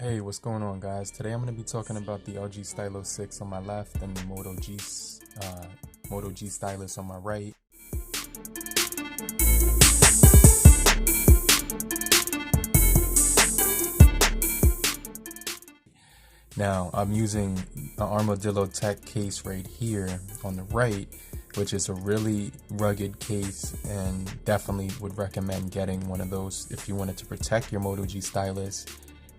Hey, what's going on, guys? Today I'm going to be talking about the LG Stylo 6 on my left and the Moto G Stylus on my right. Now, I'm using an Armadillo Tech case right here on the right, which is a really rugged case, and definitely would recommend getting one of those if you wanted to protect your Moto G Stylus.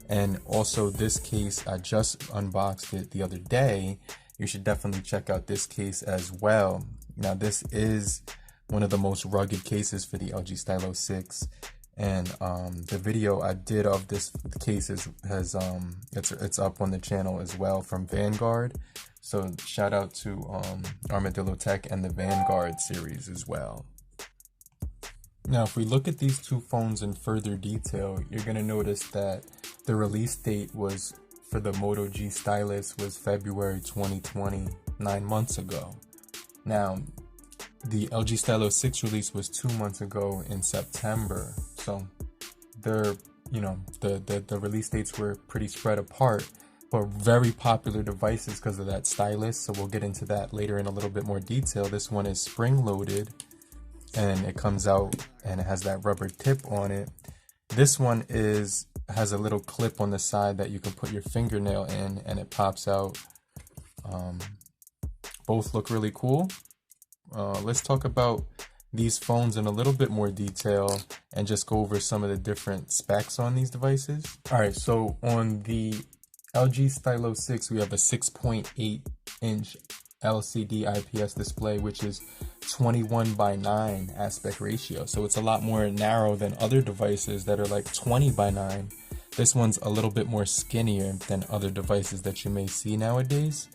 And also, this case, I just unboxed it the other day. You should definitely check out this case as well. Now, this is one of the most rugged cases for the LG Stylo 6. And the video I did of this case it's up on the channel as well from Vanguard. So shout out to Armadillo Tech and the Vanguard series as well. Now, if we look at these two phones in further detail, you're going to notice that the release date was for the Moto G Stylus was February 2020, 9 months ago. Now, the LG Stylo 6 release was 2 months ago in September. So the release dates were pretty spread apart, but very popular devices because of that stylus. So we'll get into that later in a little bit more detail. This one is spring loaded and it comes out and it has that rubber tip on it. This one has a little clip on the side that you can put your fingernail in and it pops out. Both look really cool. Let's talk about these phones in a little bit more detail and just go over some of the different specs on these devices. Alright, so on the LG Stylo 6, we have a 6.8-inch LCD IPS display, which is 21:9 aspect ratio. So it's a lot more narrow than other devices that are like 20:9. This one's a little bit more skinnier than other devices that you may see nowadays.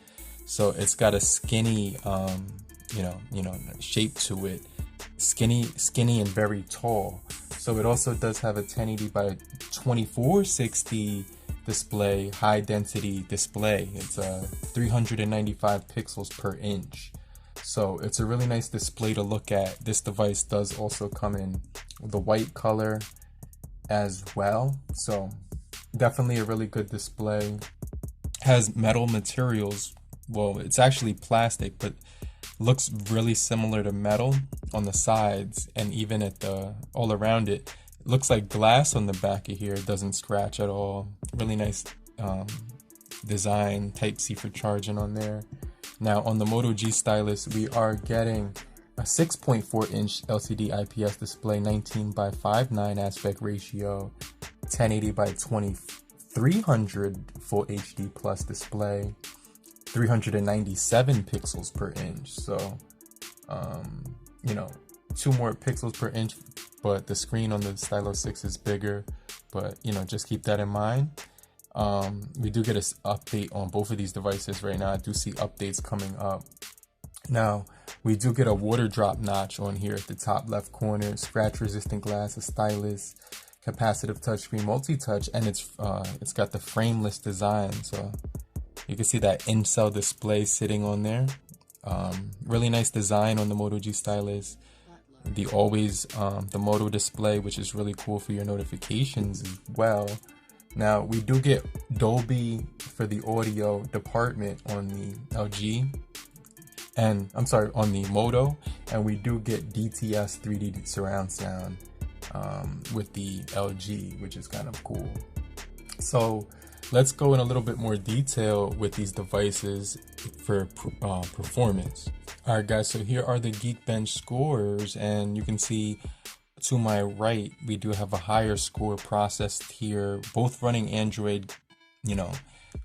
So it's got a skinny shape to it, skinny and very tall. So it also does have a 1080 by 2460 display, high density display. It's 395 pixels per inch. So it's a really nice display to look at. This device does also come in the white color as well. So definitely a really good display. Has metal materials. Well, it's actually plastic, but looks really similar to metal on the sides and even at all around it. It looks like glass on the back of here. It doesn't scratch at all. Really nice design. Type-C for charging on there. Now on the Moto G Stylus, we are getting a 6.4-inch LCD IPS display, 19:5:9 aspect ratio, 1080 by 2300 full HD plus display, 397 pixels per inch. So 2 more pixels per inch, but the screen on the Stylo 6 is bigger, but just keep that in mind. We do get an update on both of these devices right now. I do see updates coming up. Now, we do get a water drop notch on here at the top left corner, scratch resistant glass, a stylus, capacitive touchscreen, multi-touch, and it's got the frameless design. So you can see that in-cell display sitting on there. Really nice design on the Moto G Stylus. The Moto display, which is really cool for your notifications as well. Now, we do get Dolby for the audio department on the LG, on the Moto, and we do get DTS 3D surround sound with the LG, which is kind of cool. So let's go in a little bit more detail with these devices for performance. Alright guys, so here are the Geekbench scores, and you can see to my right, we do have a higher score processed here, both running Android,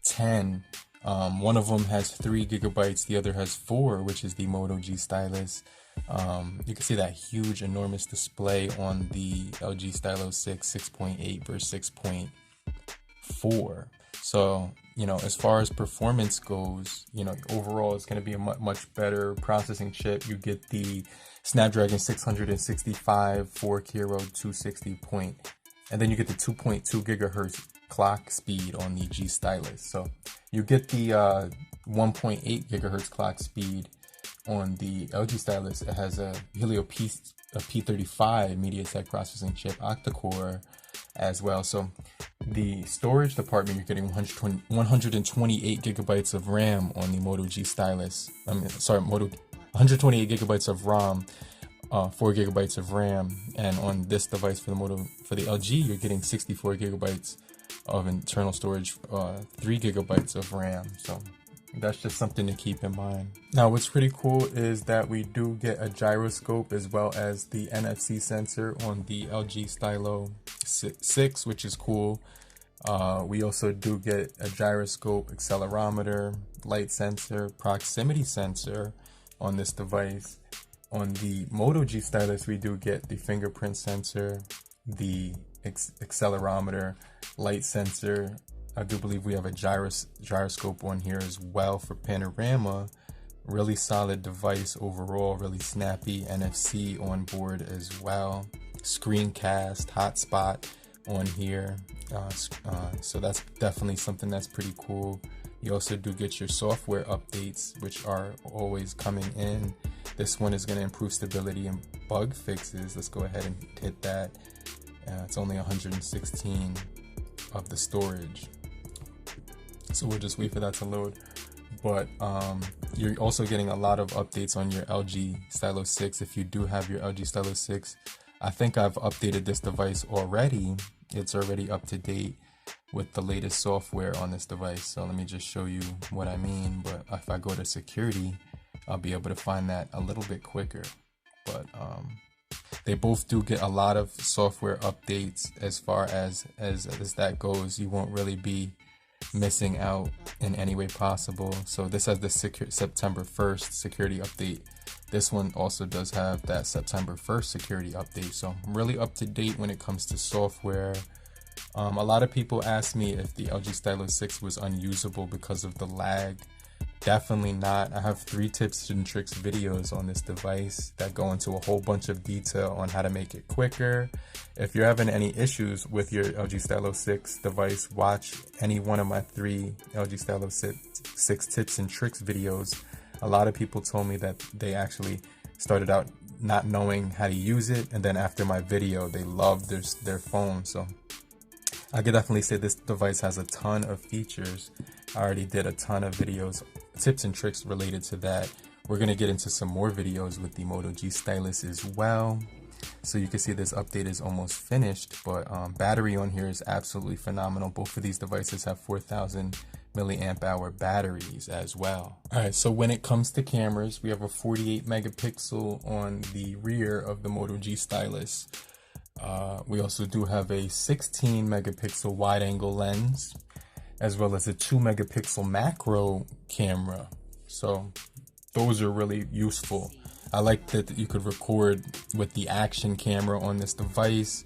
10. One of them has 3 gigabytes, the other has 4, which is the Moto G Stylus. You can see that huge, enormous display on the LG Stylo 6, 6.8 versus 6.4. So, as far as performance goes, overall it's going to be a much better processing chip. You get the Snapdragon 665 4K 260 and then you get the 2.2 gigahertz clock speed on the G Stylus. So you get the 1.8 gigahertz clock speed on the LG Stylus. It has a Helio P35 MediaTek processing chip, octa-core as well. So the storage department, you're getting 128 gigabytes of RAM on the Moto G Stylus. Moto 128 gigabytes of ROM, 4 gigabytes of RAM, and on this device for the LG, you're getting 64 gigabytes of internal storage, 3 gigabytes of RAM. So that's just something to keep in mind. Now, what's pretty cool is that we do get a gyroscope as well as the NFC sensor on the LG Stylo 6, which is cool. We also do get a gyroscope, accelerometer, light sensor, proximity sensor on this device. On the Moto G Stylus, we do get the fingerprint sensor, the accelerometer, light sensor. I do believe we have a gyroscope on here as well for panorama. Really solid device overall, really snappy. NFC on board as well. Screencast, hotspot on here. So that's definitely something that's pretty cool. You also do get your software updates, which are always coming in. This one is going to improve stability and bug fixes. Let's go ahead and hit that. It's only 116 of the storage. So we'll just wait for that to load. But you're also getting a lot of updates on your LG Stylo 6. If you do have your LG Stylo 6, I think I've updated this device already. It's already up to date with the latest software on this device. So let me just show you what I mean. But if I go to security, I'll be able to find that a little bit quicker. But they both do get a lot of software updates. As far as that goes, you won't really be missing out in any way possible. So this has the September 1st security update. This one also does have that September 1st security update. So I'm really up to date when it comes to software. A lot of people ask me if the LG Stylo 6 was unusable because of the lag. Definitely not. I have 3 tips and tricks videos on this device that go into a whole bunch of detail on how to make it quicker. If you're having any issues with your LG Stylo 6 device, watch any one of my 3 LG Stylo 6 tips and tricks videos. A lot of people told me that they actually started out not knowing how to use it, and then after my video they loved their phone. So I could definitely say this device has a ton of features. I already did a ton of videos, tips and tricks related to that. We're going to get into some more videos with the Moto G Stylus as well. So you can see this update is almost finished, but battery on here is absolutely phenomenal. Both of these devices have 4,000 milliamp hour batteries as well. Alright, so when it comes to cameras, we have a 48 megapixel on the rear of the Moto G Stylus. We also do have a 16 megapixel wide angle lens, as well as a 2 megapixel macro camera. So those are really useful. I like that you could record with the action camera on this device,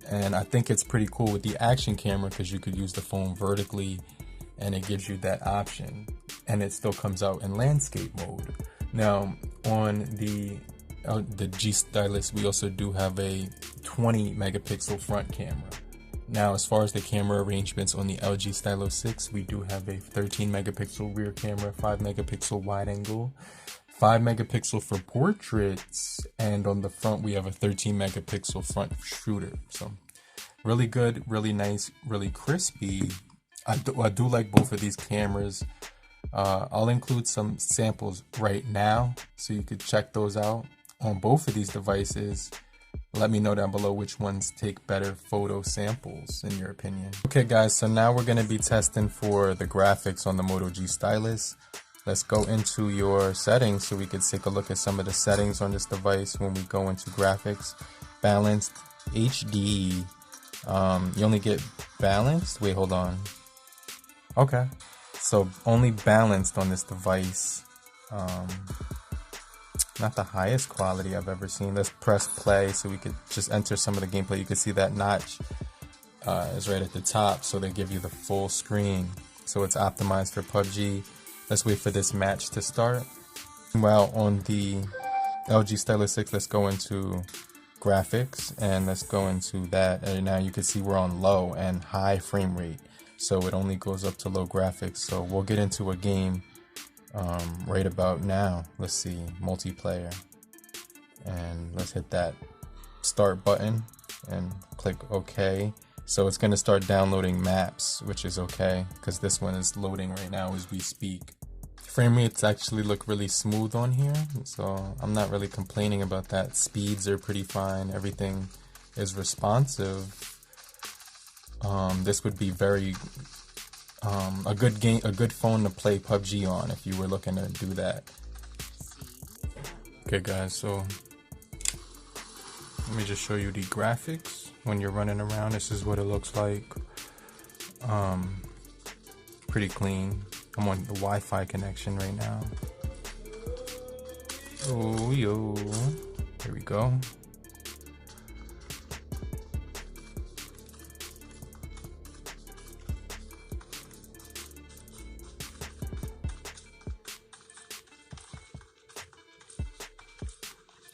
and I think it's pretty cool with the action camera because you could use the phone vertically and it gives you that option, and it still comes out in landscape mode. Now on the G Stylus, we also do have a 20 megapixel front camera. Now, as far as the camera arrangements on the LG Stylo 6, we do have a 13 megapixel rear camera, 5 megapixel wide angle, 5 megapixel for portraits, and on the front we have a 13 megapixel front shooter. So really good, really nice, really crispy. I do like both of these cameras. I'll include some samples right now so you could check those out on both of these devices. Let me know down below which ones take better photo samples in your opinion. Okay guys, so now we're going to be testing for the graphics on the Moto G Stylus. Let's go into your settings so we can take a look at some of the settings on this device when we go into graphics. Balanced HD. You only get balanced? Wait, hold on. Okay, so only balanced on this device. Not the highest quality I've ever seen. Let's press play so we could just enter some of the gameplay. You can see that notch is right at the top, so they give you the full screen. So it's optimized for PUBG. Let's wait for this match to start. Well, on the LG Stylo 6, let's go into graphics and let's go into that. And now you can see we're on low and high frame rate, so it only goes up to low graphics. So we'll get into a game right about now. Let's see, multiplayer, and let's hit that start button and click OK. So it's gonna start downloading maps, which is okay, because this one is loading right now as we speak. Frame rates actually look really smooth on here, so I'm not really complaining about that. Speeds are pretty fine, everything is responsive. This would be very a good phone to play PUBG on if you were looking to do that. Okay guys, so let me just show you the graphics when you're running around. This is what it looks like. Pretty clean. I'm on the Wi-Fi connection right now. Oh yo, here we go.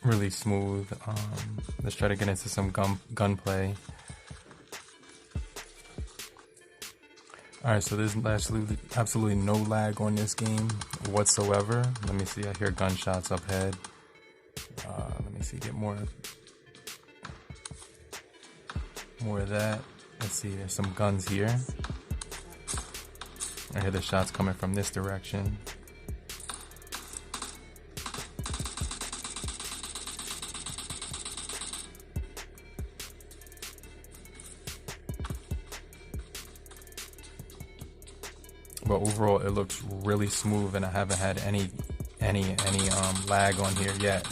Really smooth. Let's try to get into some gunplay. Alright, so there's absolutely no lag on this game whatsoever. Let me see, I hear gunshots up ahead. Let me see, get more of that. Let's see, there's some guns here. I hear the shots coming from this direction. But overall, it looks really smooth, and I haven't had any lag on here yet.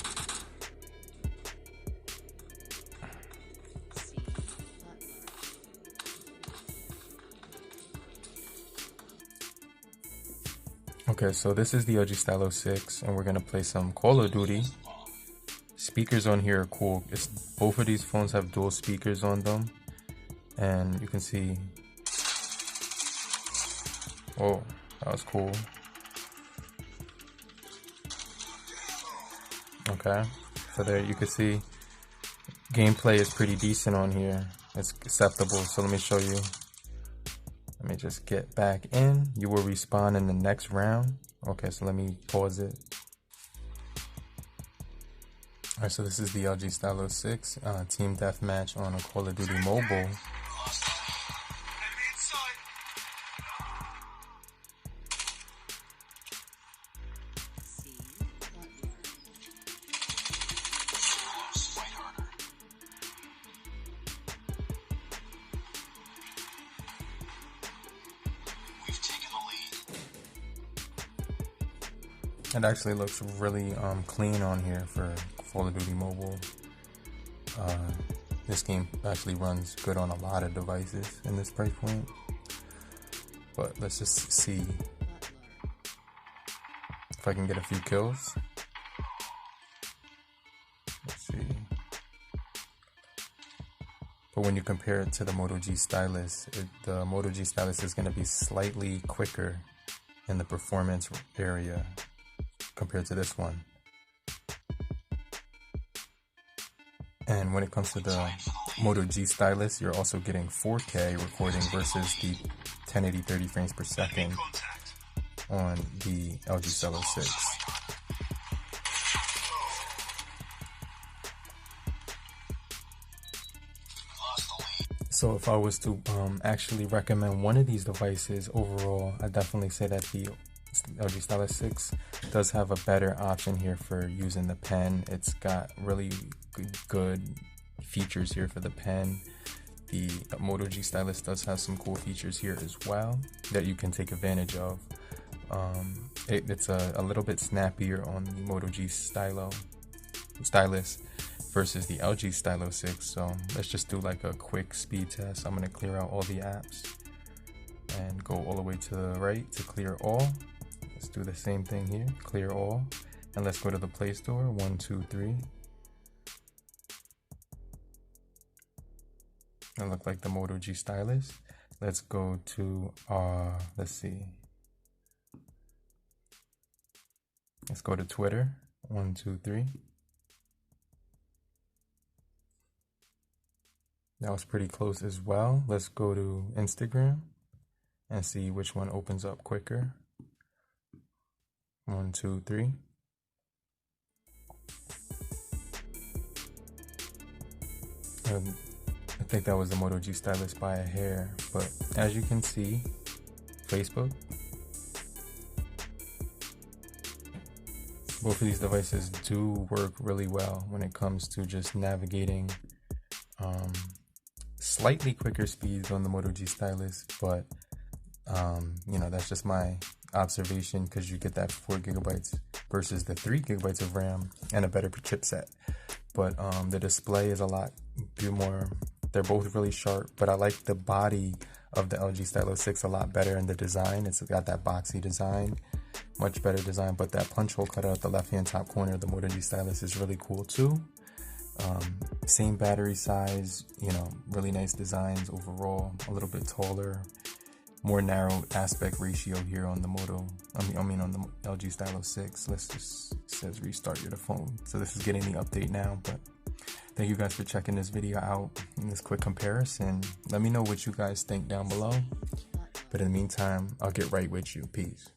Okay, so this is the LG Stylo 6, and we're gonna play some Call of Duty. Speakers on here are cool. Both of these phones have dual speakers on them, and you can see. Oh, that was cool. Okay, so there you can see gameplay is pretty decent on here. It's acceptable. So let me show you. Let me just get back in. You will respawn in the next round. Okay, so let me pause it. Alright, so this is the LG Stylo 6 Team Deathmatch on a Call of Duty mobile. It actually looks really clean on here for Call of Duty Mobile. This game actually runs good on a lot of devices in this price point. But let's just see if I can get a few kills. Let's see. But when you compare it to the Moto G Stylus, the Moto G Stylus is going to be slightly quicker in the performance area compared to this one. And when it comes to the Moto G Stylus, you're also getting 4K recording versus the 1080 30 frames per second on the LG Stylo 6. So if I was to actually recommend one of these devices overall, I definitely say that the LG Stylus 6 does have a better option here for using the pen. It's got really good features here for the pen. The Moto G Stylus does have some cool features here as well that you can take advantage of. It's a little bit snappier on the Moto G Stylus versus the LG Stylo 6. So let's just do like a quick speed test. I'm going to clear out all the apps and go all the way to the right to clear all. Let's do the same thing here, clear all, and let's go to the Play Store. 1, 2, 3. It look like the Moto G Stylus. Let's go to let's see. Let's go to Twitter. 1, 2, 3. That was pretty close as well. Let's go to Instagram and see which one opens up quicker. 1, 2, 3. think that was the Moto G Stylus by a hair, but as you can see, Facebook, both of these devices do work really well when it comes to just navigating. Slightly quicker speeds on the Moto G Stylus, but you know, that's just my observation, because you get that 4 gigabytes versus the 3 gigabytes of RAM and a better chipset. But the display is a lot more, they're both really sharp, but I like the body of the LG Stylo 6 a lot better in the design. It's got that boxy design, much better design, but that punch hole cutout at the left hand top corner of the Moto G Stylus is really cool too. Same battery size, you know, really nice designs overall, a little bit taller, more narrow aspect ratio here on the Moto, I mean on the LG Stylo 6. Let's just, it says restart your phone. So this is getting the update now, but thank you guys for checking this video out in this quick comparison. Let me know what you guys think down below. But in the meantime, I'll get right with you. Peace.